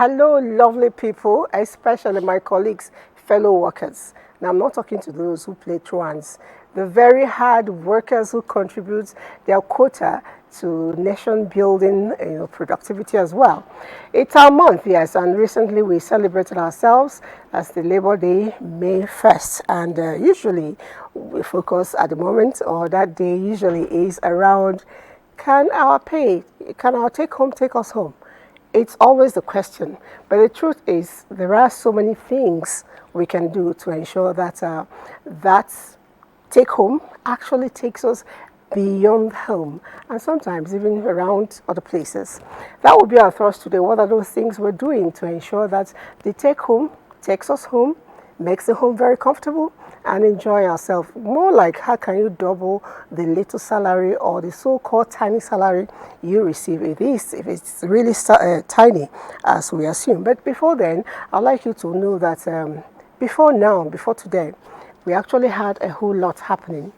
Hello, lovely people, especially my colleagues, fellow workers. Now, I'm not talking to those who play truants, the very hard workers who contribute their quota to nation building, productivity as well. It's our month, yes, and recently we celebrated ourselves as the Labor Day, May 1st, and usually we focus at the moment, or that day usually is around, can our take home take us home? It's always the question, but the truth is there are so many things we can do to ensure that that take home actually takes us beyond home and sometimes even around other places. That will be our thrust today. What are those things we're doing to ensure that the take home takes us home, makes the home very comfortable, and enjoy ourselves? More like, how can you double the little salary or the so-called tiny salary you receive? If it's really tiny, as we assume. But before then, I'd like you to know that before today, we actually had a whole lot happening.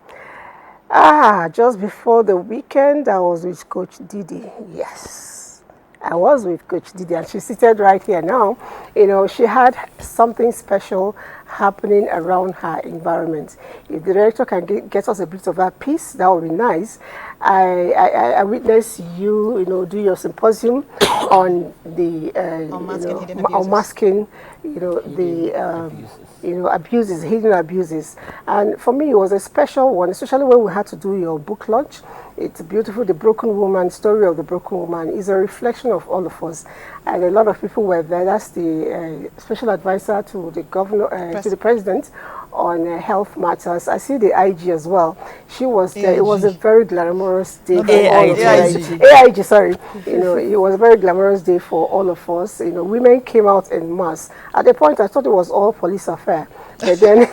Just before the weekend, I was with Coach Didi. Yes, I was with Coach Didi, and she's seated right here now. She had something special happening around her environment. If the director can get us a bit of that piece, that would be nice. I witnessed you, do your symposium on the unmasking, abuses, hidden abuses. And for me, it was a special one, especially when we had to do your book launch. It's beautiful. The Broken Woman, story of the Broken Woman, is a reflection of all of us. And a lot of people were there. That's the special advisor to the governor, to the president on health matters. I see the IG as well. She was there. It was a very glamorous day for all of us. AIG, sorry. It was a very glamorous day for all of us. Women came out en masse. At the point, I thought it was all police affair. But then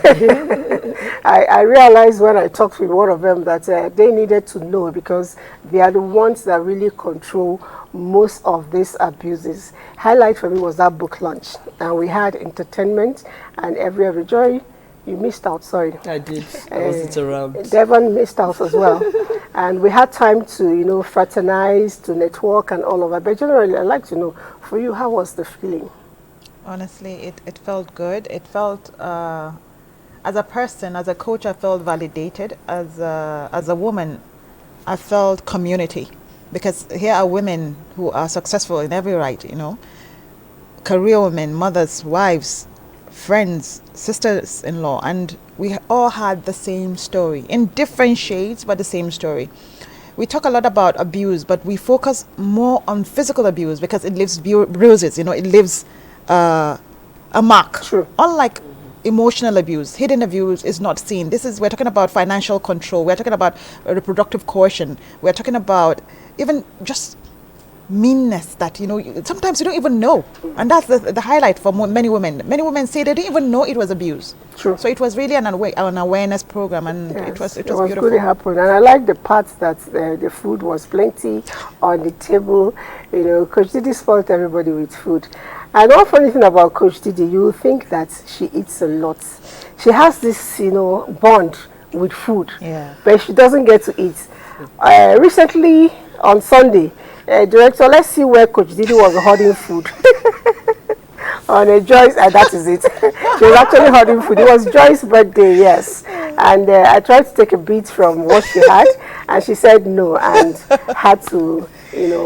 I realized when I talked with one of them that they needed to know, because they are the ones that really control most of these abuses. Highlight for me was that book launch. And we had entertainment and every joy. You missed out, sorry. I did. I wasn't around. Devon missed out as well. And we had time to, fraternize, to network and all of that. But generally, I'd like to know, for you, how was the feeling? Honestly, it felt good. It felt, as a person, as a coach, I felt validated. As a woman, I felt community. Because here are women who are successful in every right, career women, mothers, wives, friends, sisters-in-law, and we all had the same story in different shades, but the same story. We talk a lot about abuse, but we focus more on physical abuse because it leaves bruises, it leaves a mark. True. Unlike emotional abuse, hidden abuse is not seen. We're talking about financial control, we're talking about reproductive coercion, we're talking about even just meanness that sometimes you don't even know, and that's the highlight for many women. Many women say they didn't even know it was abuse. True. So it was really an awareness program, and yes, it was beautiful. Good it happened, and I like the part that the food was plenty on the table. Coach Didi spoiled everybody with food. And one funny thing about Coach Didi, you think that she eats a lot. She has this bond with food, but she doesn't get to eat. Recently on Sunday, director, let's see where Coach Didi was hoarding food. On Joyce, that is it. She was actually hoarding food. It was Joyce's birthday, yes. And I tried to take a bit from what she had, and she said no, and had to,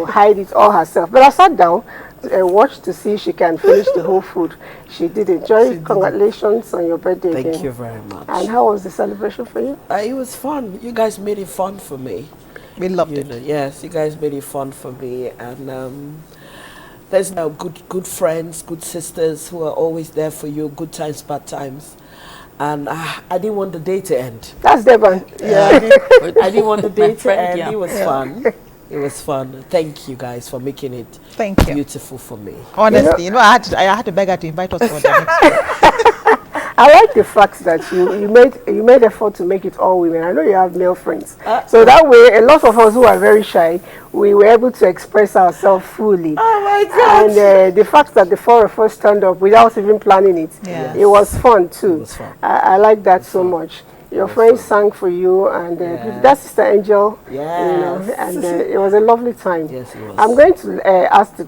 hide it all herself. But I sat down and watched to see if she can finish the whole food. She did enjoy. Congratulations on your birthday again. Thank you very much. And how was the celebration for you? It was fun. You guys made it fun for me. We loved it. Yes, you guys made it fun for me, and there's now good friends, good sisters who are always there for you. Good times, bad times, and I didn't want the day to end. That's Devon. Yeah, I didn't want the day to end. It was fun. It was fun. Thank you guys for making it beautiful for me. Honestly, I had to beg her to invite us for the next one. I like the fact that you made effort to make it all women. I know you have male friends, so that way a lot of us who are very shy, we were able to express ourselves fully. Oh my God! And the fact that the four of us turned up without even planning it, it was fun too. It was fun. I like that so much. Your friends sang for you, and that's Sister Angel. Yes. And it was a lovely time. Yes, it was. I'm going to ask the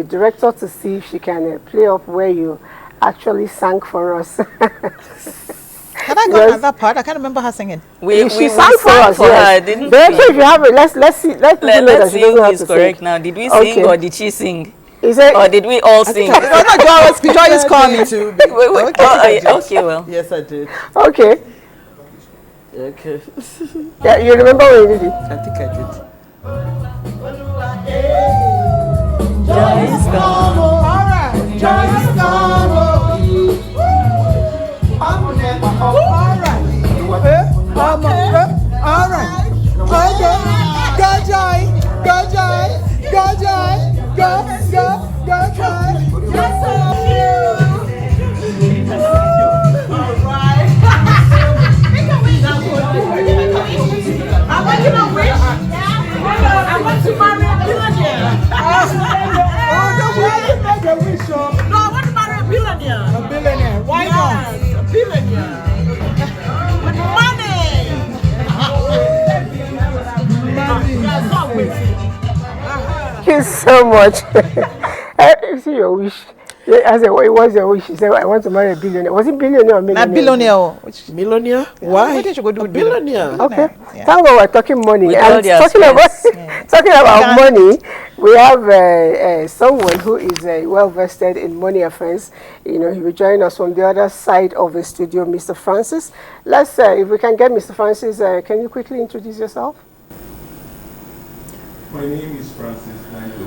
director to see if she can play up where you actually sang for us. Can I go on that part? I can't remember her singing. She sang for us. Her, didn't we? If you have it, let's see. Let's see who is correct now. Did we sing or did she sing? Or did we all sing? No, Joy is calling. Okay, well. Yes, I did. Okay. Okay. Yeah, you remember when you did it? I think I did. Joy is come. All right. Joy is come. All right. All right. Okay. Go Joy. Go Joy. Go Joy. Go Joy. Yes, sir. I want to know which. I want to marry a billionaire. Make a wish. No, I want to marry a billionaire. A billionaire. Why not? A billionaire. With money. Thank you so much. See your wish. I said, what was your wish? She said, I want to marry a billionaire. Was it billionaire or millionaire? Not billionaire. Millionaire? Why? What did you go do? Billionaire. Okay. Thank God we're talking money. And talking talking about money, we have someone who is well vested in money affairs. He will join us from the other side of the studio, Mr. Francis. Let's if we can get Mr. Francis, can you quickly introduce yourself? My name is Francis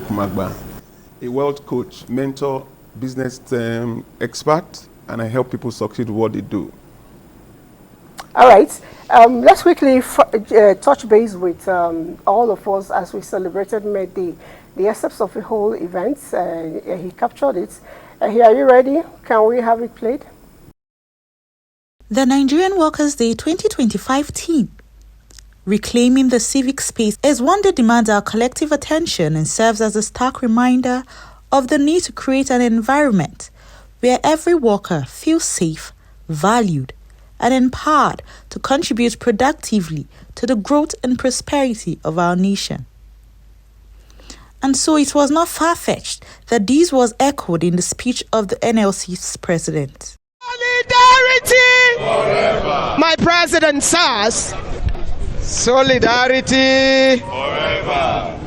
Kumagba, a wealth coach, mentor, business expert, and I help people succeed with what they do. All right. Let's quickly touch base with all of us as we celebrated May Day. The essence of the whole event, he captured it. Here, are you ready? Can we have it played? The Nigerian Workers' Day 2025 theme, Reclaiming the Civic Space, is one that demands our collective attention and serves as a stark reminder of the need to create an environment where every worker feels safe, valued, and empowered to contribute productively to the growth and prosperity of our nation. And so it was not far-fetched that this was echoed in the speech of the NLC's president. Solidarity! Forever! My president says, solidarity! Forever!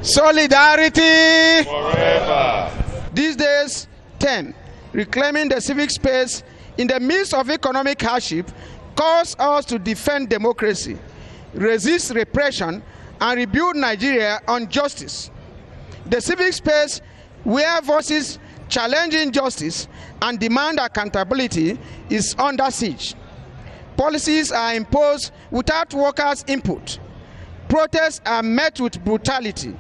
Solidarity! Forever! These days, 10, reclaiming the civic space in the midst of economic hardship calls us to defend democracy, resist repression, and rebuild Nigeria on justice. The civic space where voices challenge injustice and demand accountability is under siege. Policies are imposed without workers' input. Protests are met with brutality,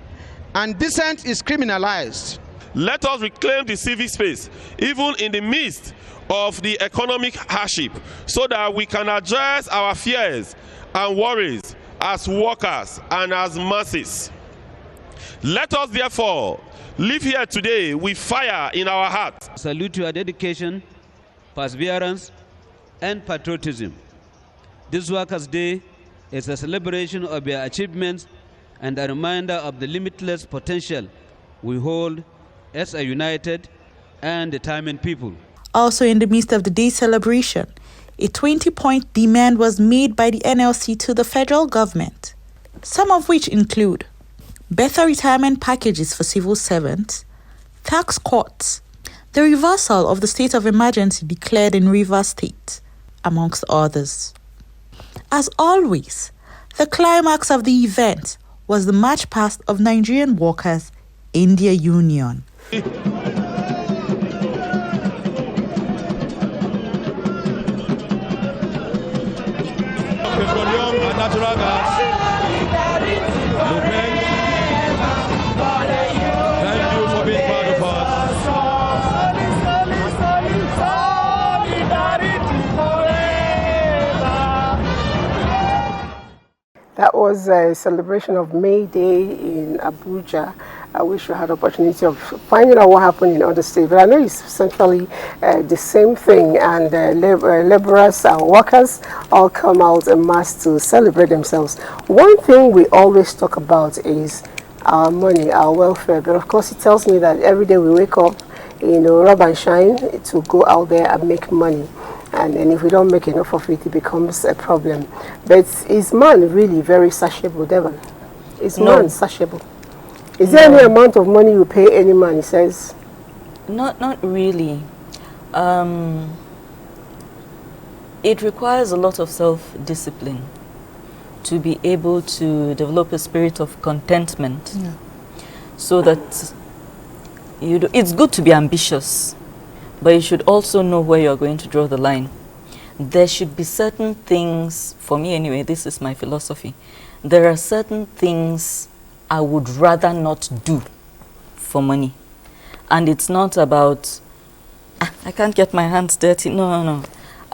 and dissent is criminalized. Let us reclaim the civic space, even in the midst of the economic hardship, so that we can address our fears and worries as workers and as masses. Let us therefore live here today with fire in our hearts. Salute your dedication, perseverance, and patriotism. This Workers' Day is a celebration of your achievements and a reminder of the limitless potential we hold as a united and determined people. Also in the midst of the day celebration, a 20-point demand was made by the NLC to the federal government, some of which include better retirement packages for civil servants, tax cuts, the reversal of the state of emergency declared in Rivers State, amongst others. As always, the climax of the event was the march past of Nigerian workers in their union. Petroleum and natural gas. Thank you for being part of us. That was a celebration of May Day in Abuja. I wish we had opportunity of finding out what happened in other states. But I know it's essentially the same thing, and laborers and workers all come out en masse to celebrate themselves. One thing we always talk about is our money, our welfare. But of course, it tells me that every day we wake up, rub and shine to go out there and make money. And then if we don't make enough of it, it becomes a problem. But is man really very satiable, Devon? Is man satiable? Is there any amount of money you pay any man, he says? Not really. It requires a lot of self-discipline to be able to develop a spirit of contentment, so that it's good to be ambitious, but you should also know where you're going to draw the line. There should be certain things, for me anyway, this is my philosophy, there are certain things I would rather not do for money. And it's not about, I can't get my hands dirty. No.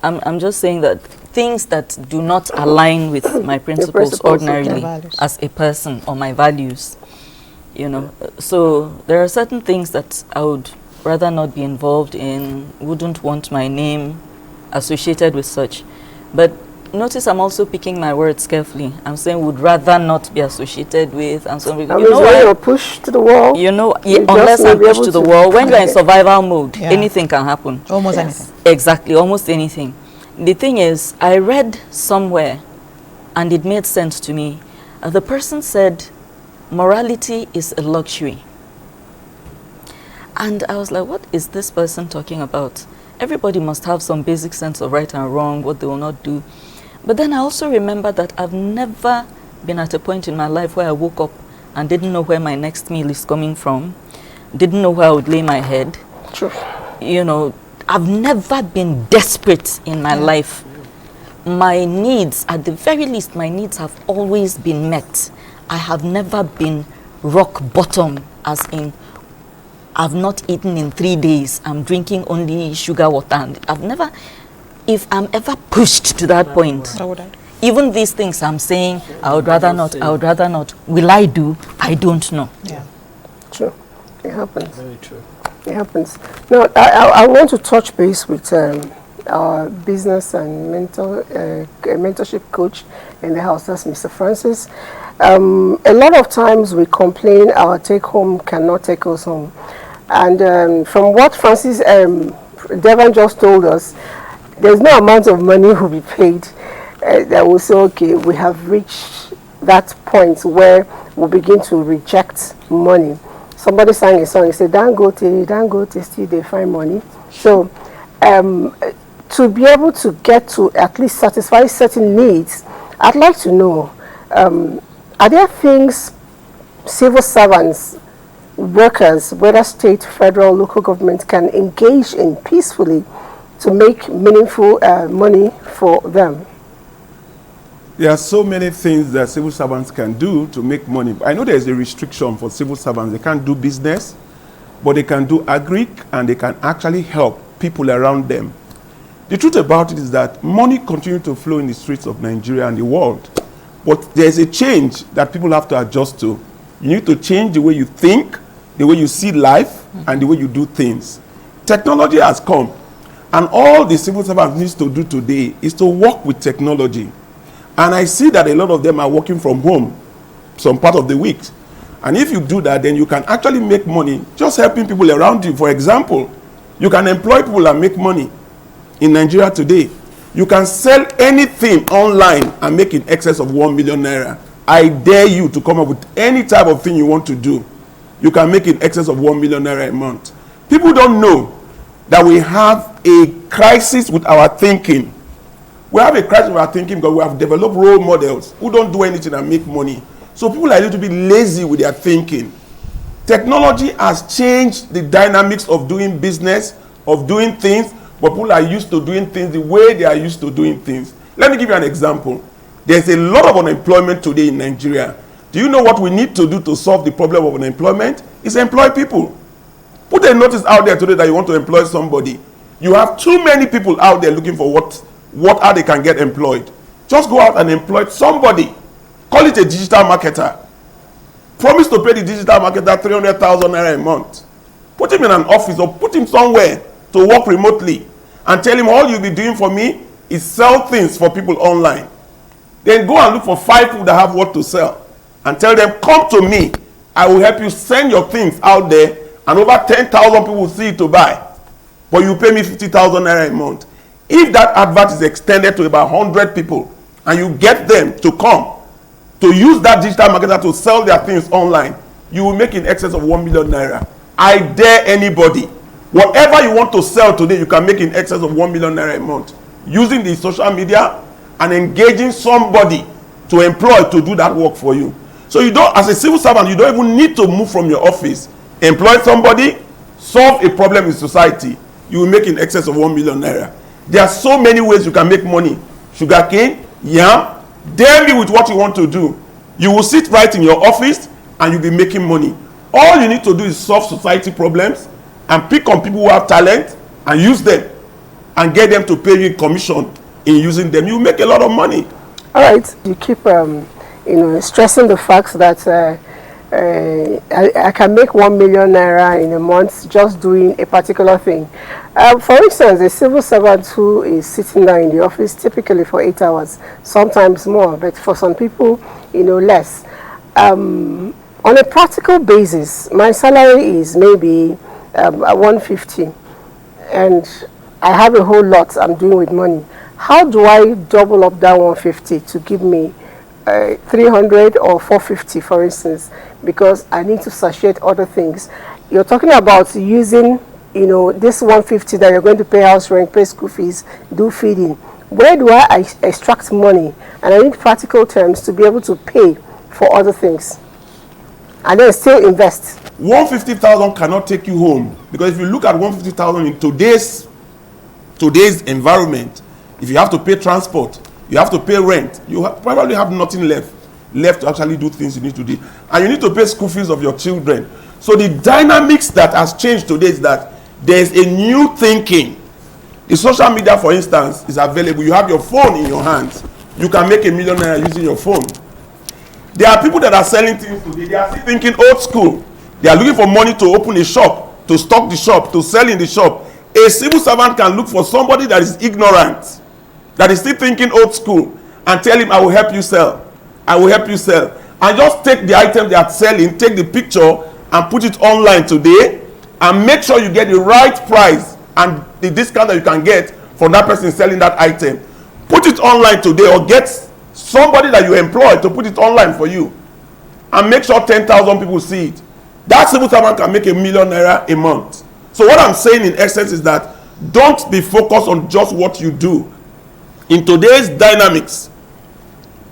I'm just saying that things that do not align with my principles ordinarily as a person or my values, So there are certain things that I would rather not be involved in, wouldn't want my name associated with such. But notice I'm also picking my words carefully. I'm saying would rather not be associated with, and so when you're pushed to the wall. Unless I'm pushed to the wall, when you're in survival mode, anything can happen. Almost anything. Exactly, almost anything. The thing is, I read somewhere, and it made sense to me. The person said, morality is a luxury. And I was like, what is this person talking about? Everybody must have some basic sense of right and wrong, what they will not do. But then I also remember that I've never been at a point in my life where I woke up and didn't know where my next meal is coming from, didn't know where I would lay my head. Sure. I've never been desperate in my life. My needs, at the very least, my needs have always been met. I have never been rock bottom, as in, I've not eaten in 3 days. I'm drinking only sugar water. And I've never, if I'm ever pushed to that point, even these things I'm saying, I would rather not. Will I do? I don't know. Yeah. True. It happens. Very true. It happens. Now, I want to touch base with our business and mentorship coach in the house. That's Mr. Francis. A lot of times we complain our take home cannot take us home. And from what Francis Devon just told us, there's no amount of money will be paid that will say, okay, we have reached that point where we begin to reject money. Somebody sang a song, he said, Dangote, still they find money. So to be able to get to at least satisfy certain needs, I'd like to know, are there things civil servants, workers, whether state, federal, local government, can engage in peacefully to make meaningful money for them? There are so many things that civil servants can do to make money. I know there's a restriction for civil servants. They can't do business, but they can do agric, and they can actually help people around them. The truth about it is that money continues to flow in the streets of Nigeria and the world. But there's a change that people have to adjust to. You need to change the way you think, the way you see life, and the way you do things. Technology has come, and all the civil servants need to do today is to work with technology. And I see that a lot of them are working from home some part of the week. And if you do that, then you can actually make money just helping people around you. For example, you can employ people and make money in Nigeria today. You can sell anything online and make in excess of 1 million naira. I dare you to come up with any type of thing you want to do. You can make in excess of 1 million naira a month. People don't know that we have a crisis with our thinking. We have a crisis with our thinking because we have developed role models who don't do anything and make money. So people are a little bit lazy with their thinking. Technology has changed the dynamics of doing business, of doing things, but people are used to doing things the way they are used to doing things. Let me give you an example. There's a lot of unemployment today in Nigeria. Do you know what we need to do to solve the problem of unemployment? Is employ people. Put a notice out there today that you want to employ somebody. You have too many people out there looking for how they can get employed. Just go out and employ somebody. Call it a digital marketer. Promise to pay the digital marketer 300,000 naira a month. Put him in an office or put him somewhere to work remotely and tell him all you'll be doing for me is sell things for people online. Then go and look for 5 people that have what to sell and tell them, come to me. I will help you send your things out there and over 10,000 people will see it to buy. But you pay me 50,000 naira a month. If that advert is extended to about 100 people and you get them to come to use that digital marketer to sell their things online, you will make in excess of 1 million naira. I dare anybody. Whatever you want to sell today, you can make in excess of 1 million naira a month using the social media and engaging somebody to employ to do that work for you. So you don't, as a civil servant, you don't even need to move from your office. Employ somebody, solve a problem in society. You will make in excess of 1 million naira. There are so many ways you can make money. Sugarcane, yam, dare me with what you want to do. You will sit right in your office and you'll be making money. All you need to do is solve society problems and pick on people who have talent and use them and get them to pay you commission in using them. You make a lot of money. All right, you keep stressing the fact that I can make 1 million naira in a month just doing a particular thing. For instance, a civil servant who is sitting down in the office typically for 8 hours, sometimes more, but for some people, less. On a practical basis, my salary is maybe 150, and I have a whole lot I'm doing with money. How do I double up that 150 to give me 300 or 450, for instance, because I need to satiate other things? You're talking about using, this 150 that you're going to pay house rent, pay school fees, do feeding. Where do I extract money? And I need practical terms to be able to pay for other things and then still invest. 150,000 cannot take you home, because if you look at 150,000 in today's environment, if you have to pay transport, you have to pay rent, you probably have nothing left to actually do things you need to do, and you need to pay school fees of your children. So the dynamics that has changed today is that there's a new thinking. The social media, for instance, is available. You have your phone in your hands. You can make 1 million naira using your phone. There are people that are selling things today. They are still thinking old school. They are looking for money to open a shop, to stock the shop, to sell in the shop. A civil servant can look for somebody that is ignorant, that is still thinking old school, and tell him, I will help you sell. I will help you sell. And just take the item they are selling, take the picture, and put it online today, and make sure you get the right price and the discount that you can get from that person selling that item. Put it online today, or get somebody that you employ to put it online for you, and make sure 10,000 people see it. That civil servant can make 1 million naira a month. So what I'm saying in essence is that don't be focused on just what you do. In today's dynamics,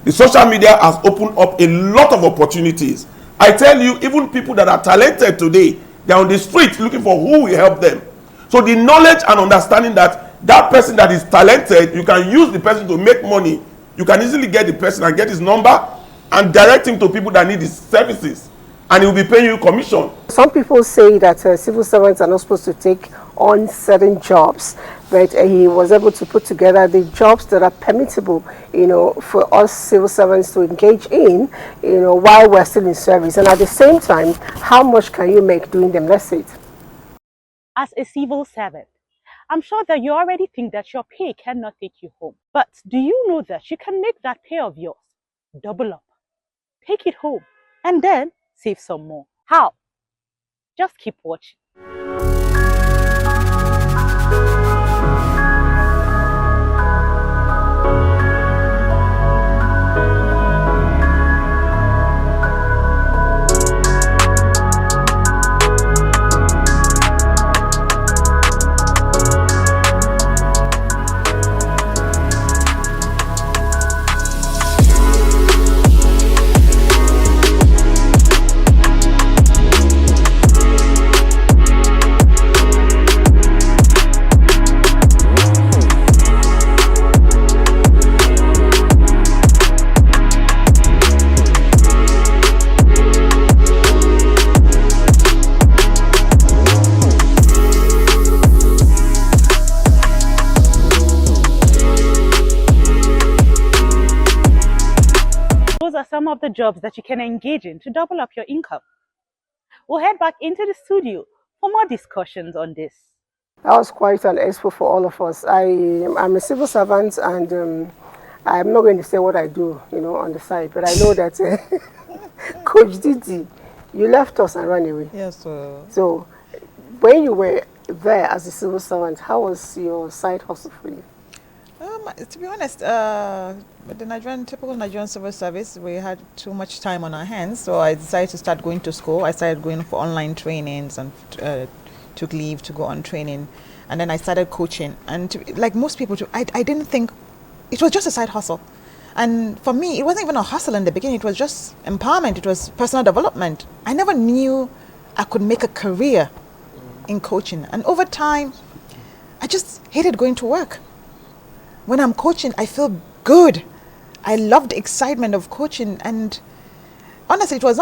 the social media has opened up a lot of opportunities. I tell you, even people that are talented today, they're on the street looking for who will help them. So the knowledge and understanding that that person that is talented, you can use the person to make money. You can easily get the person and get his number and direct him to people that need his services, and he will be paying you commission. Some people say that civil servants are not supposed to take on certain jobs, but he was able to put together the jobs that are permissible, for us civil servants to engage in, while we're still in service. And at the same time, how much can you make doing them? Let's say it. As a civil servant, I'm sure that you already think that your pay cannot take you home. But do you know that you can make that pay of yours double up, take it home, and then save some more? How? Just keep watching. some of the jobs that you can engage in to double up your income. We'll head back into the studio for more discussions on this. That was quite an expo for all of us. I'm a civil servant, and I'm not going to say what I do, on the side, but I know that Coach Didi, you left us and ran away. Yes, sir. So when you were there as a civil servant, how was your side hustle for you? To be honest, with the typical Nigerian civil service, we had too much time on our hands, so I decided to start going to school. I started going for online trainings and took leave to go on training, and then I started coaching. And like most people, I didn't think it was just a side hustle. And for me, it wasn't even a hustle in the beginning. It was just empowerment. It was personal development. I never knew I could make a career in coaching. And over time, I just hated going to work. When I'm coaching, I feel good. I love the excitement of coaching. And honestly, it was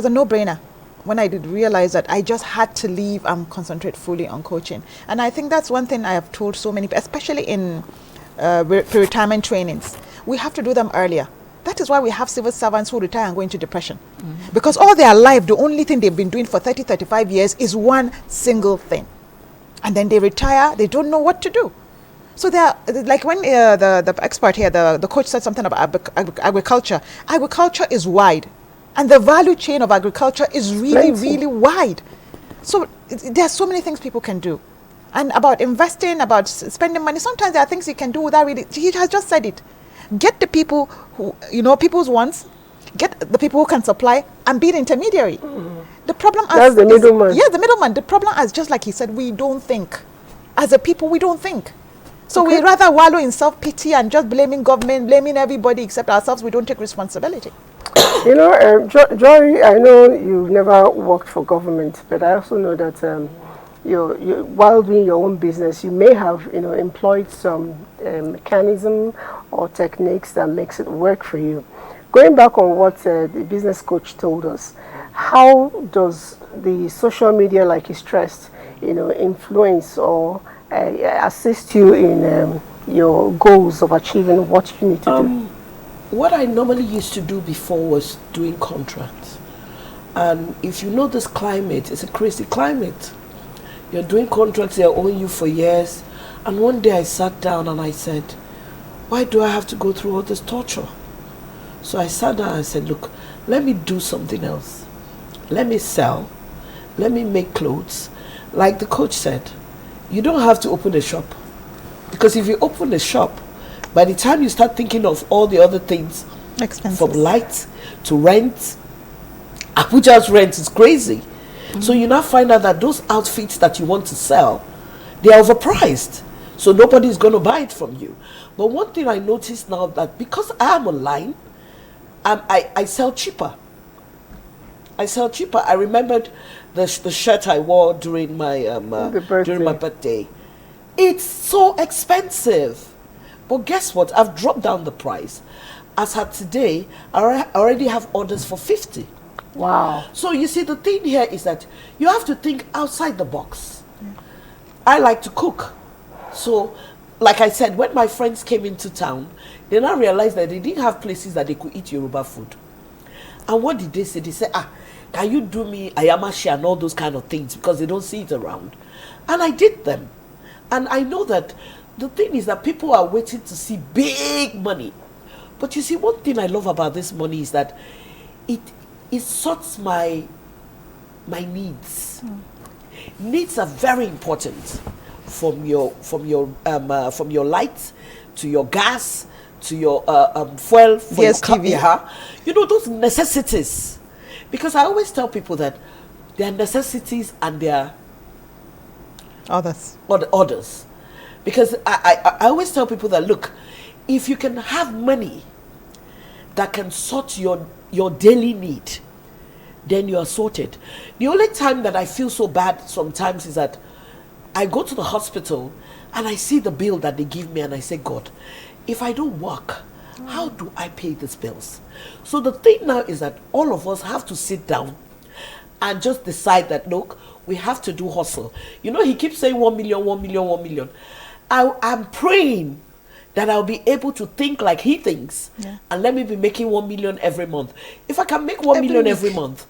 a no-brainer when I did realize that I just had to leave and concentrate fully on coaching. And I think that's one thing I have told so many people, especially in pre-retirement trainings. We have to do them earlier. That is why we have civil servants who retire and go into depression. Mm-hmm. Because all their life, the only thing they've been doing for 30, 35 years is one single thing. And then they retire, they don't know what to do. So they're like when the expert here, the coach said something about agriculture. Agriculture is wide. And the value chain of agriculture is really, really wide. So there are so many things people can do. And about investing, about spending money, sometimes there are things you can do without really, he has just said it. Get the people who, people's wants, get the people who can supply, and be the intermediary. Mm-hmm. The problem that's the middleman. Yeah, the middleman. The problem is just like he said, we don't think. As a people, we don't think. So we rather wallow in self-pity and just blaming government, blaming everybody except ourselves. We don't take responsibility. Joy, I know you've never worked for government, but I also know that while doing your own business, you may have employed some mechanism or techniques that makes it work for you. Going back on what the business coach told us, how does the social media, like he stressed, influence or assist you in your goals of achieving what you need to do? What I normally used to do before was doing contracts. And if you know this climate, it's a crazy climate. You're doing contracts, they're owing you for years. And one day I sat down and I said, why do I have to go through all this torture? So I sat down and I said, look, let me do something else. Let me sell. Let me make clothes. Like the coach said, you don't have to open a shop. Because if you open a shop, by the time you start thinking of all the other things, expenses, from light to rent, Abuja's rent is crazy. Mm-hmm. So you now find out that those outfits that you want to sell, they are overpriced. So nobody's going to buy it from you. But one thing I noticed now that because I am online, I sell cheaper. I remembered the shirt I wore during my birthday. It's so expensive. But guess what? I've dropped down the price. As at today, I already have orders for 50. Wow. So you see, the thing here is that you have to think outside the box. Yeah. I like to cook. So, like I said, when my friends came into town, they now realized that they didn't have places that they could eat Yoruba food. And what did they say? They said, can you do me ayamashi and all those kind of things? Because they don't see it around. And I did them. And I know that the thing is that people are waiting to see big money. But you see, one thing I love about this money is that it sorts my needs. Needs are very important, from your light to your gas to your fuel for your car. Those necessities. Because I always tell people that there are necessities and there are others. Because I always tell people that, look, if you can have money that can sort your daily need, then you are sorted. The only time that I feel so bad sometimes is that I go to the hospital and I see the bill that they give me and I say, God, if I don't work, how do I pay these bills? So the thing now is that all of us have to sit down and just decide that, look, we have to do hustle. He keeps saying 1 million, 1 million, 1 million. I'm praying that I'll be able to think like he thinks, and let me be making 1 million every month. If I can make 1 million every month,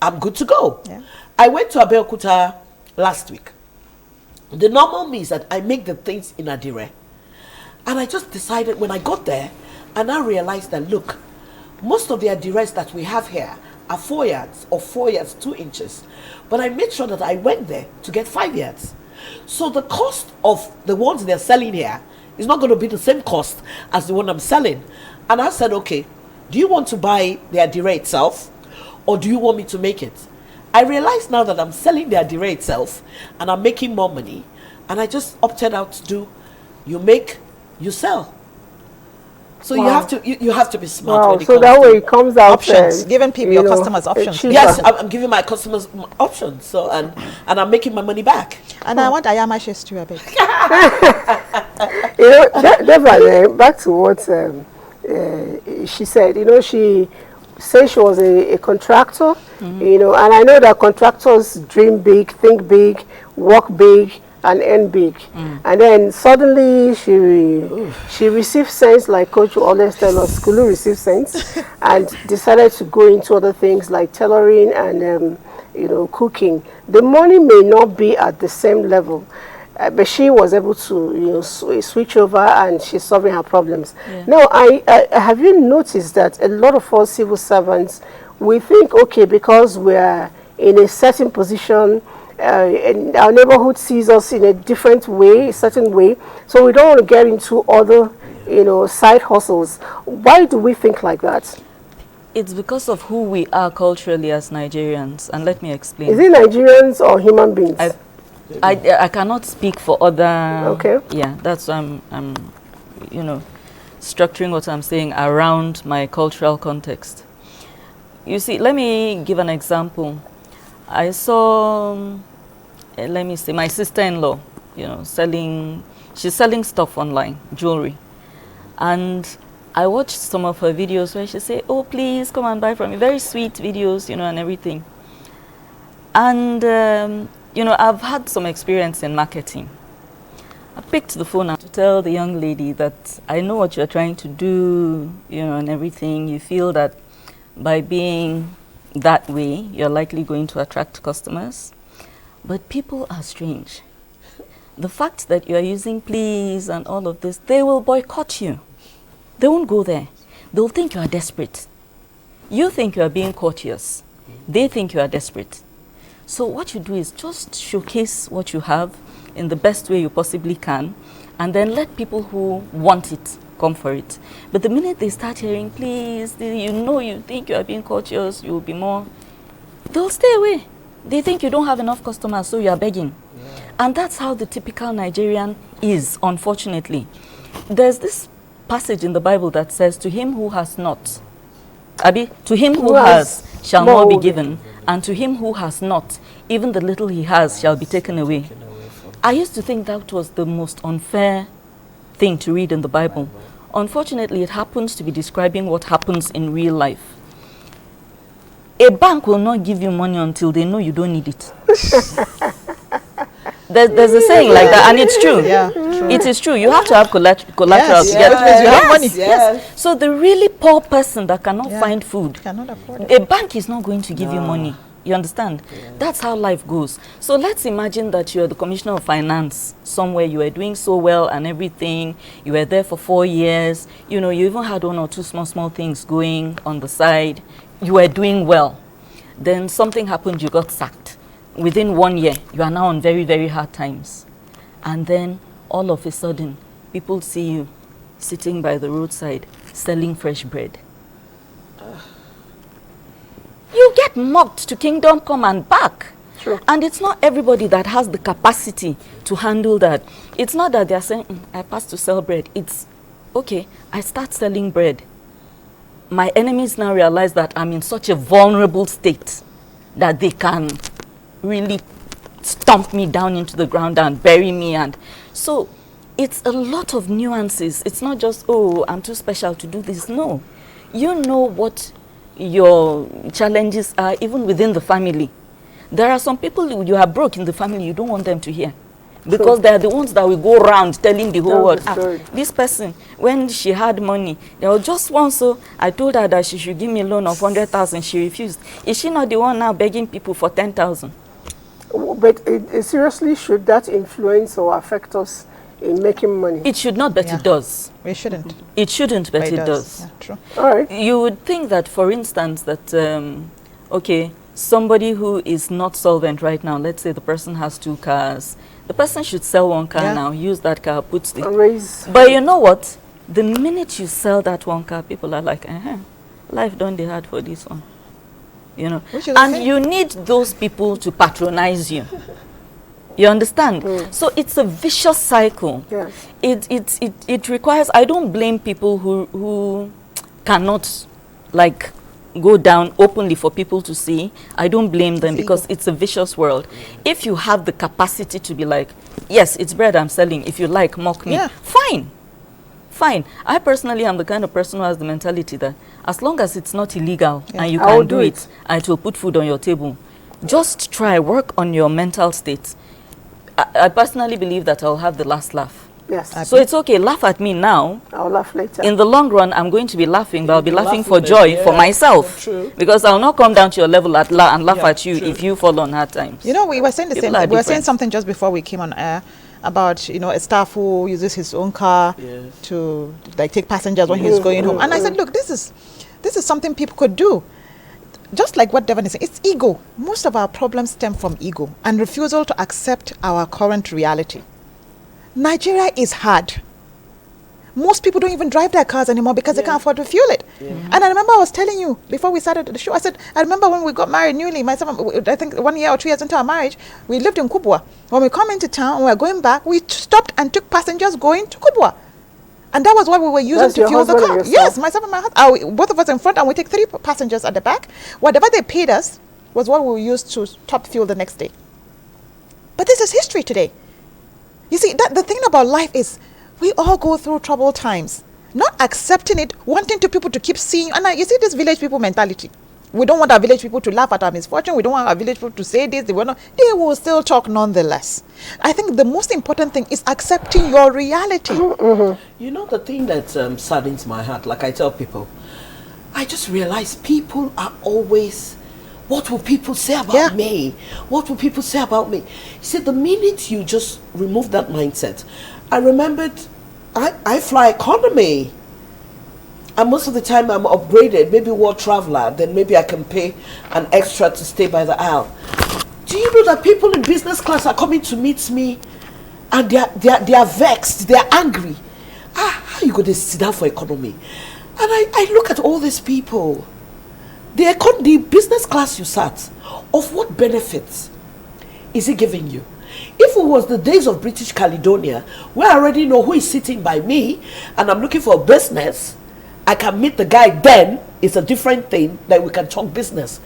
I'm good to go. Yeah. I went to Abuja last week. The normal me is that I make the things in Adire. And I just decided when I got there, and I realized that, look, most of the Adires that we have here are 4 yards or 4 yards, 2 inches. But I made sure that I went there to get 5 yards. So the cost of the ones they're selling here is not going to be the same cost as the one I'm selling. And I said, okay, do you want to buy the Adire itself, or do you want me to make it? I realize now that I'm selling the Adire itself and I'm making more money, and I just opted out to do, you make, you sell. So you have to be smart when it so comes that to way it comes out Options, giving people, your customers options. cheaper. Yes, I'm giving my customers options. So and I'm making my money back. And I want Ayamashes too a bit. Definitely, back to what she said. She said she was a contractor. And I know that contractors dream big, think big, work big, and earn big. And then suddenly she received sense, like Coach will always tell us, Kulu received sense, and decided to go into other things like tailoring and cooking. The money may not be at the same level, but she was able to switch over, and she's solving her problems. Now, I have you noticed that a lot of us civil servants, we think, okay, because we're in a certain position, and our neighborhood sees us in a different way, a certain way, so we don't want to get into other side hustles. Why do we think like that? It's because of who we are culturally as Nigerians, and let me explain. Is it Nigerians or human beings? I cannot speak for other. Okay. Yeah, that's why I'm structuring what I'm saying around my cultural context. You see, let me give an example. I saw, let me see, my sister-in-law, she's selling stuff online, jewelry. And I watched some of her videos where she say, oh, please come and buy from me. Very sweet videos, and everything. And, I've had some experience in marketing. I picked the phone up to tell the young lady that I know what you're trying to do, and everything. You feel that by being that way, you're likely going to attract customers. But people are strange. The fact that you're using please and all of this, they will boycott you. They won't go there. They'll think you are desperate. You think you are being courteous. They think you are desperate. So what you do is just showcase what you have in the best way you possibly can, and then let people who want it come for it. But the minute they start hearing, please, you think you are being courteous, you will be more, they'll stay away. They think you don't have enough customers, so you are begging. Yeah. And that's how the typical Nigerian is, unfortunately. There's this passage in the Bible that says, to him who has not, to him who has shall more be given, and to him who has not, even the little he has shall be taken away. I used to think that was the most unfair thing to read in the Bible. Unfortunately, it happens to be describing what happens in real life. A bank will not give you money until they know you don't need it. There's a saying like that, and it's true. Yeah, true. It is true. You have to have collateral to get you have money. Yes. So the really poor person that cannot find food, Cannot afford it. a bank is not going to give you money. You understand? Yeah. That's how life goes. So let's imagine that you're the Commissioner of Finance somewhere. You were doing so well and everything. You were there for 4 years. You even had 1 or 2 small things going on the side. You were doing well. Then something happened, you got sacked. Within 1 year, you are now on very, very hard times. And then all of a sudden, people see you sitting by the roadside selling fresh bread. You get mocked to kingdom come and back. True. And it's not everybody that has the capacity to handle that. It's not that they're saying, I pass to sell bread. It's, okay, I start selling bread. My enemies now realize that I'm in such a vulnerable state that they can really stomp me down into the ground and bury me. And so it's a lot of nuances. It's not just, oh, I'm too special to do this. No. You know what your challenges are even within the family. There are some people you are broke in the family, you don't want them to hear. because they're the ones that will go around telling the whole world, Story. this person, when she had money, there was just once, so I told her that she should give me a loan of 100,000. She refused. Is she not the one now begging people for 10,000? But seriously, should that influence or affect us in making money? It should not, but it does. We shouldn't. It shouldn't, but it does. Yeah, true. All right. You would think that, for instance, that, okay, somebody who is not solvent right now, let's say the person has 2 cars, the person should sell 1 car now, use that car, put the... Raise. But you know what? The minute you sell that 1 car, people are like, life done the hard for this one. You know, and you need those people to patronize you. You understand? So it's a vicious cycle. Yes. It requires, I don't blame people who cannot, like, go down openly for people to see. I don't blame them because it's a vicious world. If you have the capacity to be like, yes, it's bread I'm selling, if you like, mock me, fine. I personally am the kind of person who has the mentality that as long as it's not illegal and you can do it and it will put food on your table, just try, work on your mental state. I personally believe that I'll have the last laugh. Yes. So it's okay, laugh at me now. I'll laugh later. In the long run, I'm going to be laughing, but I'll be laughing for joy, for myself. True. Because I'll not come down to your level and laugh at you if you fall on hard times. You know, we were saying the People same. are We were saying different. something just before we came on air about, you know, a staff who uses his own car to like take passengers when he's going home. And I said, look, this is something people could do. Just like what Devon is saying, it's ego. Most of our problems stem from ego and refusal to accept our current reality. Nigeria is hard. Most people don't even drive their cars anymore because they can't afford to fuel it. And I remember I was telling you before we started the show, I said, I remember when we got married newly, myself, I think 1 year or 2 years into our marriage, we lived in Kubwa. When we come into town, when we were going back, we stopped and took passengers going to Kubwa. And that was what we were using to fuel the car. Yes, myself and my husband, both of us in front, and we take 3 passengers at the back. Whatever they paid us was what we used to top fuel the next day. But this is history today. You see, the thing about life is we all go through troubled times. Not accepting it, wanting people to keep seeing. And you see this village people mentality. We don't want our village people to laugh at our misfortune. We don't want our village people to say this. They will still talk nonetheless. I think the most important thing is accepting your reality. You know, the thing that saddens my heart, like I tell people, I just realize people are always, what will people say about me? What will people say about me? See, the minute you just remove that mindset, I remembered I fly economy. And most of the time I'm upgraded, maybe world traveler, then maybe I can pay an extra to stay by the aisle. Do you know that people in business class are coming to meet me and they are vexed, they are angry? How are you going to sit down for economy? And I look at all these people. The business class you sat, of what benefits is it giving you? If it was the days of British Caledonia, where I already know who is sitting by me and I'm looking for a business, I can meet the guy then, it's a different thing that we can talk business.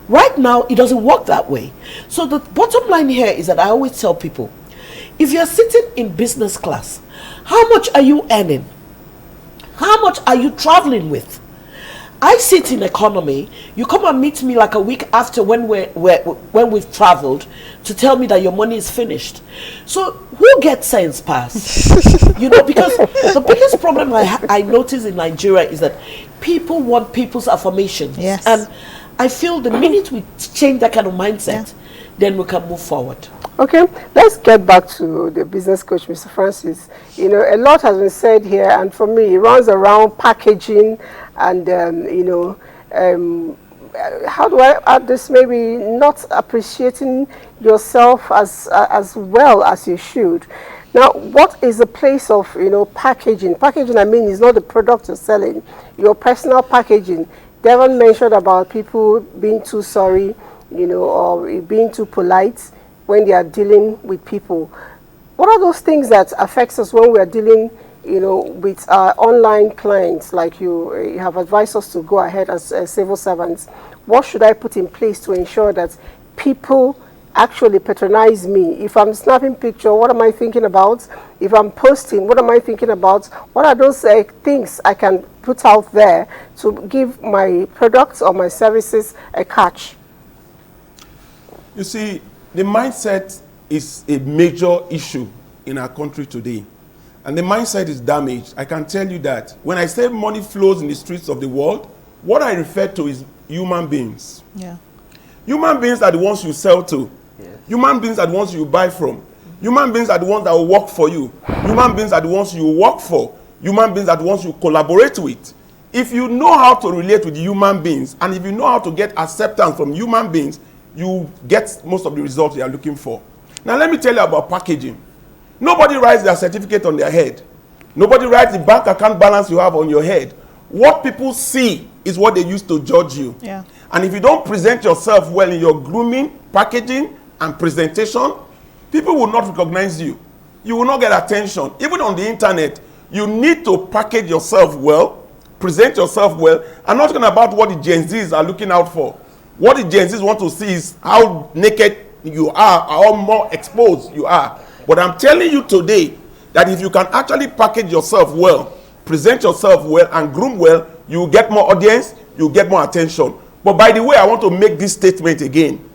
Right now, it doesn't work that way. So the bottom line here is that I always tell people, if you're sitting in business class, how much are you earning? How much are you traveling with? I sit in economy. You come and meet me like a week after when we've traveled to tell me that your money is finished. So who gets sense pass? You know, because the biggest problem I notice in Nigeria is that people want people's affirmation. Yes. And I feel the minute we change that kind of mindset, then we can move forward. Okay, let's get back to the business coach, Mr. Francis. You know, a lot has been said here, and for me, it runs around packaging and, how do I add this? Maybe not appreciating yourself as well as you should. Now, what is the place of, packaging? Packaging, I mean, is not the product you're selling, your personal packaging. Devon mentioned about people being too sorry, or being too polite when they are dealing with people. What are those things that affects us when we are dealing, with our online clients, like you have advised us to go ahead as civil servants? What should I put in place to ensure that people actually patronize me? If I'm snapping picture, what am I thinking about? If I'm posting, what am I thinking about? What are those things I can put out there to give my products or my services a catch? You see, the mindset is a major issue in our country today. And the mindset is damaged. I can tell you that. When I say money flows in the streets of the world, what I refer to is human beings. Yeah. Human beings are the ones you sell to. Yes. Human beings are the ones you buy from. Human beings are the ones that will work for you. Human beings are the ones you work for. Human beings are the ones you collaborate with. If you know how to relate with human beings, and if you know how to get acceptance from human beings, you get most of the results you are looking for. Now let me tell you about packaging. Nobody writes their certificate on their head. Nobody writes the bank account balance you have on your head. What people see is what they use to judge you. Yeah. And if you don't present yourself well in your grooming, packaging, and presentation, people will not recognize you. You will not get attention. Even on the internet, you need to package yourself well, present yourself well. I'm not talking about what the Gen Zs are looking out for. What the Gen Zs want to see is how naked you are, how more exposed you are. But I'm telling you today that if you can actually package yourself well, present yourself well, and groom well, you will get more audience, you will get more attention. But by the way, I want to make this statement again.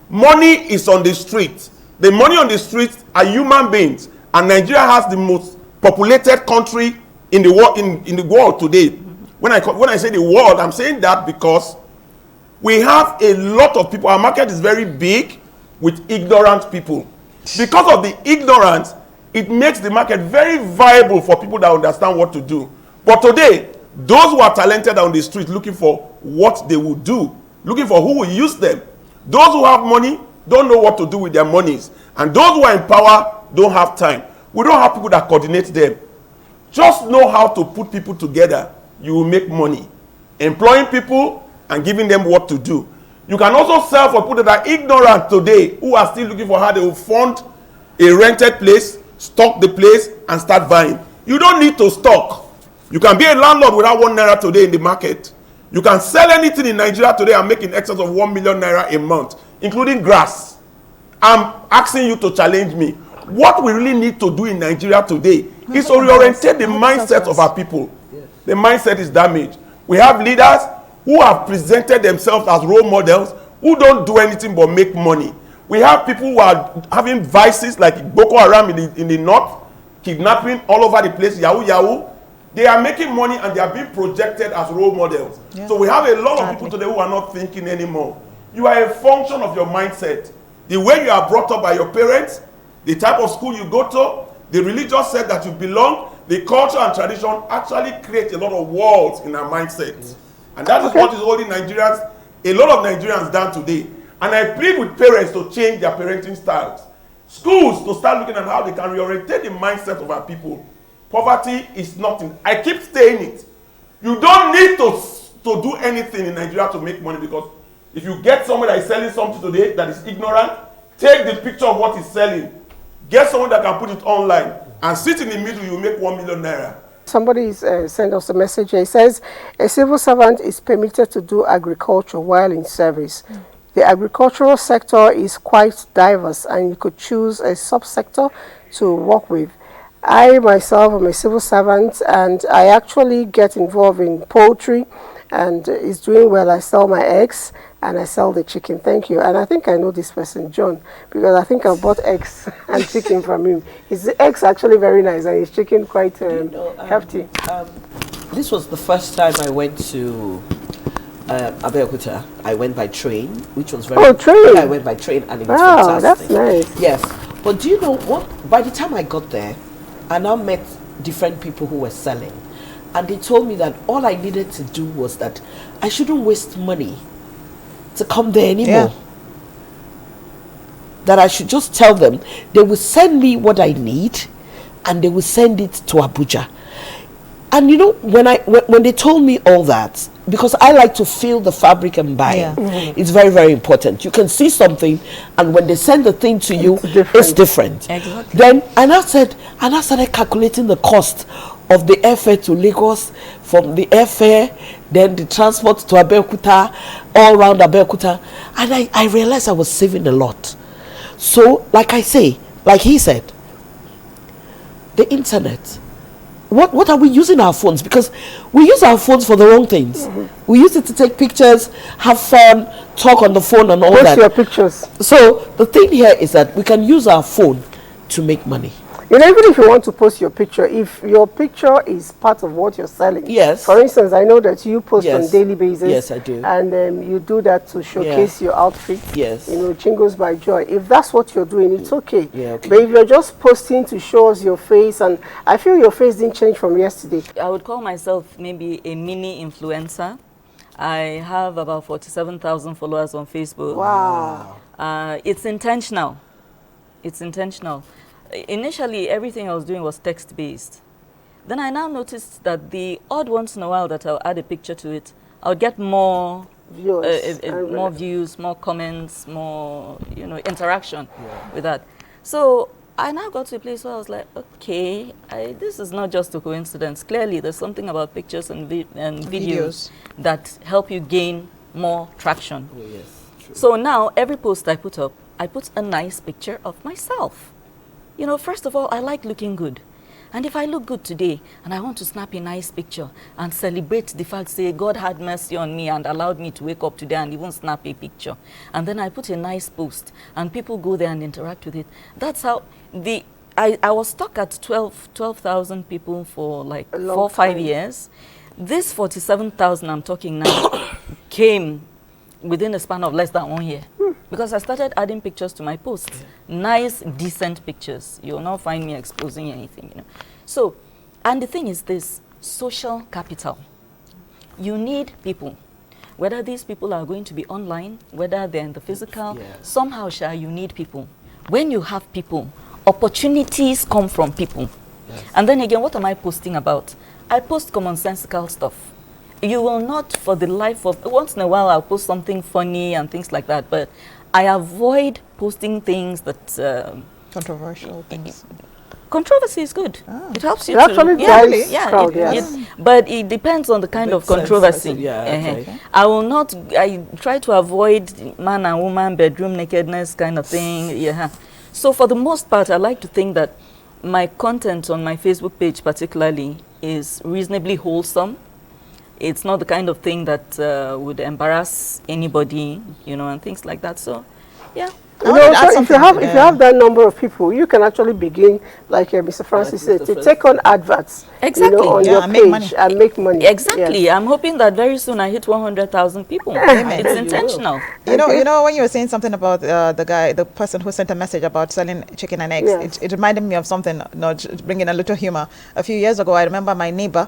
Money is on the street. The money on the street are human beings. And Nigeria has the most populated country in the world, in the world today. When I say the world, I'm saying that because we have a lot of people. Our market is very big with ignorant people. Because of the ignorance, it makes the market very viable for people that understand what to do. But today, those who are talented on the street looking for what they will do, looking for who will use them. Those who have money don't know what to do with their monies. And those who are in power don't have time. We don't have people that coordinate them. Just know how to put people together. You will make money. Employing people and giving them what to do. You can also sell for people that are ignorant today, who are still looking for how they will fund a rented place, stock the place, and start buying. You don't need to stock. You can be a landlord without 1 naira today in the market. You can sell anything in Nigeria today and make in excess of 1 million naira a month, including grass. I'm asking you to challenge me. What we really need to do in Nigeria today is to reorientate the mindset of our people. The mindset is damaged. We have leaders who have presented themselves as role models, who don't do anything but make money. We have people who are having vices like Boko Haram in the north, kidnapping all over the place, Yahoo. They are making money and they are being projected as role models. Yeah. So we have a lot of people today who are not thinking anymore. You are a function of your mindset. The way you are brought up by your parents, the type of school you go to, the religious set that you belong, the culture and tradition actually create a lot of walls in our mindsets. And that is what is holding Nigerians, a lot of Nigerians down today. And I plead with parents to change their parenting styles. Schools to start looking at how they can reorientate the mindset of our people. Poverty is nothing. I keep saying it. You don't need to do anything in Nigeria to make money, because if you get someone that is selling something today that is ignorant, take the picture of what he's selling. Get someone that can put it online and sit in the middle, you make 1 million naira. Somebody sent us a message here. It says, a civil servant is permitted to do agriculture while in service. The agricultural sector is quite diverse and you could choose a subsector to work with. I myself am a civil servant and I actually get involved in poultry and it's doing well. I sell my eggs and I sell the chicken. Thank you. And I think I know this person, John, because I think I bought eggs and chicken from him. His eggs are actually very nice and his chicken quite hefty. This was the first time I went to Abuja. I went by train, which was very... Oh, train? Yeah, I went by train and it was fantastic. That's nice. Yes. But do you know what? By the time I got there, I now met different people who were selling. And they told me that all I needed to do was that I shouldn't waste money to come there anymore. Yeah. That I should just tell them they will send me what I need and they will send it to Abuja. And you know, when they told me all that, because I like to feel the fabric and buy, it's very, very important. You can see something, and when they send the thing to you, it's different. Exactly. Then, and I started calculating the cost of the airfare to Lagos, from the airfare, then the transport to Abeokuta, all around Abeokuta, and I realized I was saving a lot. So, like I say, like he said, the internet. What are we using our phones? Because we use our phones for the wrong things. We use it to take pictures, have fun, talk on the phone and all that. Post your pictures. So the thing here is that we can use our phone to make money. You know, even if you want to post your picture, if your picture is part of what you're selling. Yes. For instance, I know that you post Yes. on daily basis. Yes, I do. And you do that to showcase your outfit. Yes. You know, Jingles by Joy. If that's what you're doing, it's okay. Yeah, okay. But if you're just posting to show us your face, and I feel your face didn't change from yesterday. I would call myself maybe a mini influencer. I have about 47,000 followers on Facebook. Wow. It's intentional. It's intentional. Initially, everything I was doing was text-based. Then I now noticed that the odd once in a while that I'll add a picture to it, I'll get more Viewers. more views, more comments, more interaction with that. So I now got to a place where I was like, okay, this is not just a coincidence. Clearly, there's something about pictures and videos that help you gain more traction. Oh, yes. True. So now every post I put up, I put a nice picture of myself. You know, first of all, I like looking good. And if I look good today and I want to snap a nice picture and celebrate the fact, say, God had mercy on me and allowed me to wake up today and even snap a picture. And then I put a nice post and people go there and interact with it. That's how I was stuck at 12,000 people for like 4 or 5 years. This 47,000 I'm talking now came within a span of less than 1 year. Because I started adding pictures to my posts. Nice, decent pictures. You'll not find me exposing anything, you know. So, and the thing is this, social capital. You need people. Whether these people are going to be online, whether they're in the physical, somehow, you need people. When you have people, opportunities come from people. Yes. And then again, what am I posting about? I post commonsensical stuff. You will not, for the life of, once in a while I'll post something funny and things like that, but I avoid posting things that... controversial things. Controversy is good. Oh. It helps you to... Actually crowd, but it depends on the kind of controversy. Okay. I try to avoid man and woman bedroom nakedness kind of thing. So for the most part, I like to think that my content on my Facebook page particularly is reasonably wholesome. It's not the kind of thing that would embarrass anybody, and things like that. So, yeah. So if you have that number of people, you can actually begin, like Mr. Francis said, to take on adverts, on your page and make money. Exactly. Yes. I'm hoping that very soon I hit 100,000 people. It's intentional. You know, when you were saying something about the person who sent a message about selling chicken and eggs, it reminded me of something. Bringing a little humor. A few years ago, I remember my neighbor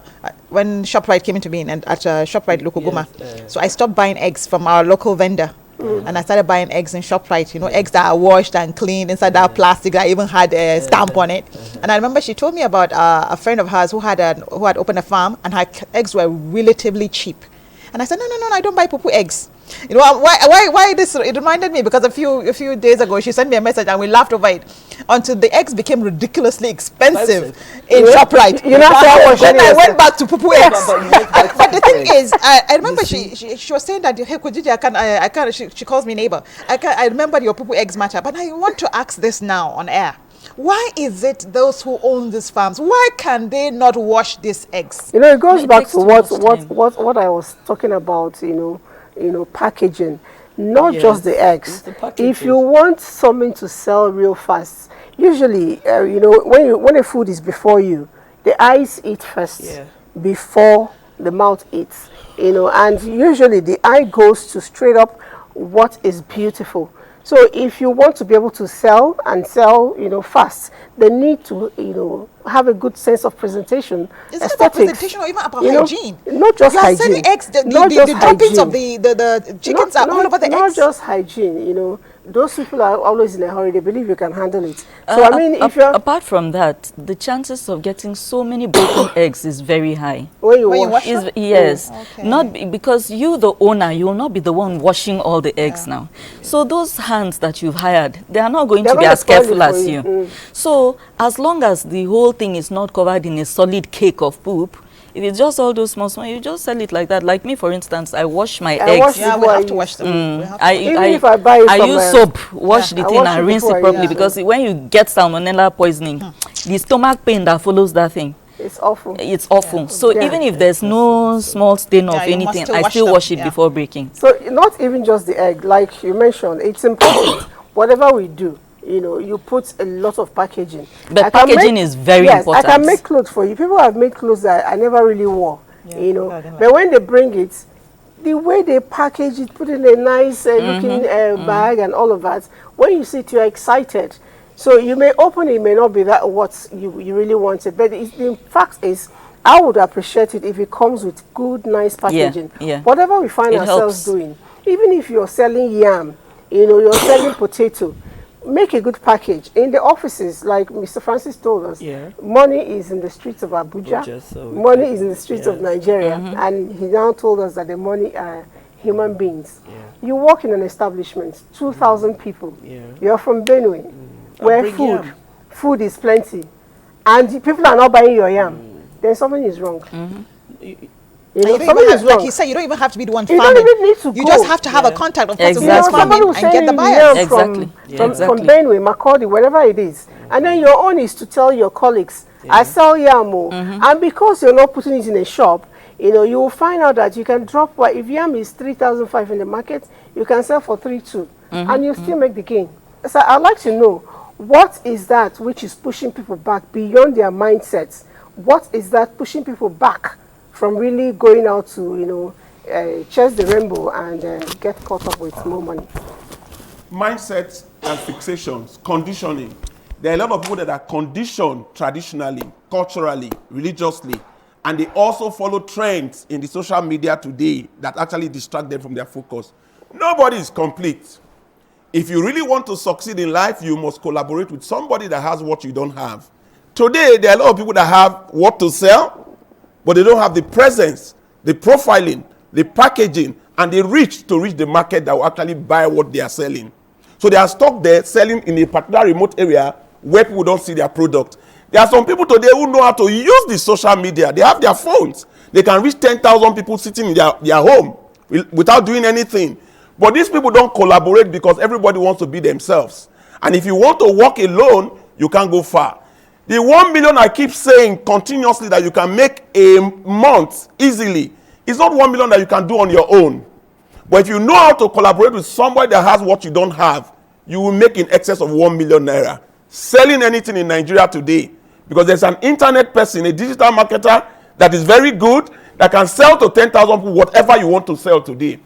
when ShopRite came into being, and at ShopRite Lukuguma. So I stopped buying eggs from our local vendor. And I started buying eggs in ShopRite, eggs that are washed and cleaned inside that plastic that even had a stamp on it. And I remember she told me about a friend of hers who had opened a farm, and her eggs were relatively cheap. And I said, no, I don't buy poo-poo eggs. Why this? It reminded me because a few days ago she sent me a message and we laughed over it until the eggs became ridiculously expensive in ShopRite. Then I went back to poo-poo eggs. But the thing is, I remember she was saying that, hey, Kujiji, she calls me neighbor. I remember your poo-poo eggs matter, but I want to ask this now on air. Why is it those who own these farms, why can they not wash these eggs? It goes back to what I was talking about, packaging, not just the eggs. If you want something to sell real fast, usually, when a food is before you, the eyes eat first before the mouth eats, and usually the eye goes to straight up what is beautiful. So if you want to be able to sell fast, they need to, have a good sense of presentation. Is it about presentation or even about hygiene? Not just hygiene. Selling eggs, the droppings of the chickens are all over the eggs. Not just hygiene, those people are always in a hurry. They believe you can handle it. So if you're... Apart from that, the chances of getting so many broken eggs is very high. When you wash them? Yes. Okay. Not because you, the owner, you will not be the one washing all the eggs now. So those hands that you've hired, they are not going to be as careful as you. So as long as the whole thing is not covered in a solid cake of poop, if it's just all those small, you just sell it like that. Like me, for instance, I wash my eggs. We have to wash them. I use soap, wash the thing and rinse it properly, because when you get salmonella poisoning, the stomach pain that follows that thing, it's awful. It's awful. So even if there's no small stain of anything, I still wash it before breaking. So not even just the egg, like you mentioned, it's important. Whatever we do, you put a lot of packaging. But packaging is very important. I can make clothes for you. People have made clothes that I never really wore, But when they bring it, the way they package it, put in a nice looking bag and all of that, when you see it, you're excited. So you may open it, may not be that what you really wanted. But the fact is, I would appreciate it if it comes with good, nice packaging. Whatever we find ourselves doing, even if you're selling yam, you're selling potato, make a good package. In the offices, like Mr. Francis told us, money is in the streets of Abuja, money is in the streets of Nigeria, and he now told us that the money are human beings. You work in an establishment, 2,000 people, you're from Benue, where food is plenty, and people are not buying your yam, then something is wrong. Something is wrong. Like you said, you don't even have to be the one farming. You don't even need to You go. just have to have a contact of person who's Somebody farming was and get the buyers. From Benue, Makurdi, wherever it is. And then your own is to tell your colleagues, I sell yam. And because you're not putting it in a shop, you will find out that you can drop, if yam is 3,500 in the market, you can sell for 3,200. And you still make the gain. So I'd like to know, what is that which is pushing people back beyond their mindsets? What is that pushing people back from really going out to, chase the rainbow and get caught up with more money? Mindsets and fixations, conditioning. There are a lot of people that are conditioned traditionally, culturally, religiously, and they also follow trends in the social media today that actually distract them from their focus. Nobody is complete. If you really want to succeed in life, you must collaborate with somebody that has what you don't have. Today, there are a lot of people that have what to sell, but they don't have the presence, the profiling, the packaging, and the reach to reach the market that will actually buy what they are selling. So they are stuck there selling in a particular remote area where people don't see their product. There are some people today who know how to use the social media. They have their phones. They can reach 10,000 people sitting in their home without doing anything. But these people don't collaborate because everybody wants to be themselves. And if you want to walk alone, you can't go far. The 1 million I keep saying continuously that you can make a month easily, it's not 1 million that you can do on your own. But if you know how to collaborate with somebody that has what you don't have, you will make in excess of 1 million naira. Selling anything in Nigeria today, because there's an internet person, a digital marketer that is very good, that can sell to 10,000 people whatever you want to sell today.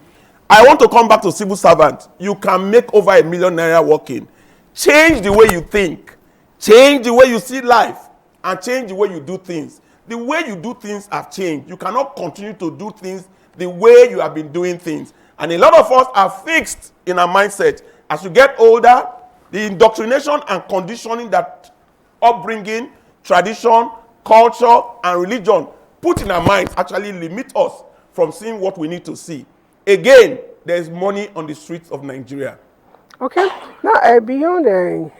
I want to come back to civil servant. You can make over 1 million naira working. Change the way you think. Change the way you see life. And change the way you do things. The way you do things have changed. You cannot continue to do things the way you have been doing things. And a lot of us are fixed in our mindset. As you get older, the indoctrination and conditioning that upbringing, tradition, culture, and religion put in our minds actually limit us from seeing what we need to see. Again, there is money on the streets of Nigeria. Okay. Now, beyond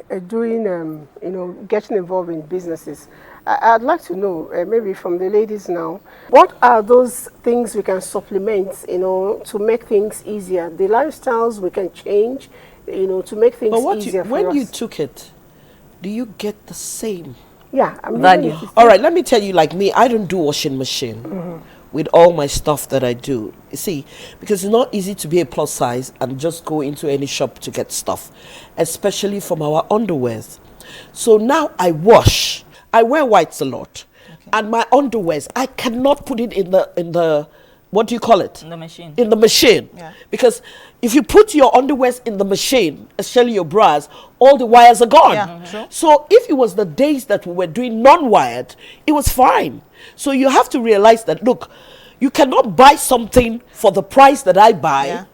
getting involved in businesses, I'd like to know, maybe from the ladies now, what are those things we can supplement, to make things easier? The lifestyles we can change, to make things easier for us. When you took it, do you get the same value? All right, let me tell you, like me, I don't do washing machine. With all my stuff that I do. You see, because it's not easy to be a plus size and just go into any shop to get stuff, especially from our underwears. So now I wash. I wear whites a lot. Okay. And my underwears, I cannot put it in the what do you call it? In the machine. In the machine. Yeah. Because if you put your underwears in the machine, especially your bras, all the wires are gone. Yeah, sure. So if it was the days that we were doing non-wired, it was fine. So you have to realize that, look, you cannot buy something for the price that I buy.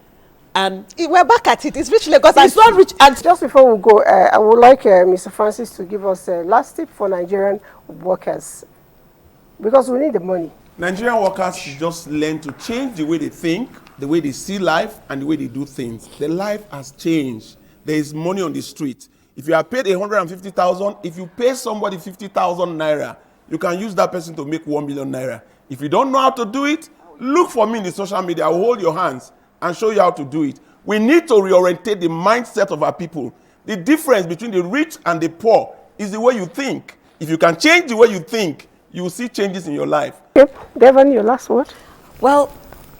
And we're back at it. It's rich Lagos. It's not rich. And just before we go, I would like Mr. Francis to give us a last tip for Nigerian workers, because we need the money. Nigerian workers should just learn to change the way they think, the way they see life, and the way they do things. The life has changed. There is money on the street. If you are paid 150,000, if you pay somebody 50,000 naira, you can use that person to make 1 million naira. If you don't know how to do it, look for me in the social media. I will hold your hands and show you how to do it. We need to reorientate the mindset of our people. The difference between the rich and the poor is the way you think. If you can change the way you think, you will see changes in your life. Okay. Devon, your last word? Well,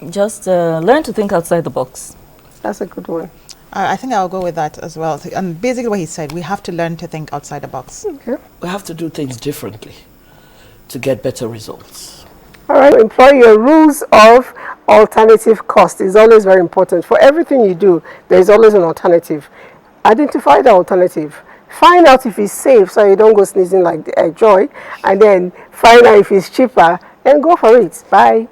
just learn to think outside the box. That's a good one. I think I'll go with that as well. And basically what he said, we have to learn to think outside the box. Okay. We have to do things differently to get better results. All right, employ your rules of alternative cost is always very important. For everything you do, there is always an alternative. Identify the alternative. Find out if it's safe so you don't go sneezing like Joy, and then find out if it's cheaper and go for it. Bye.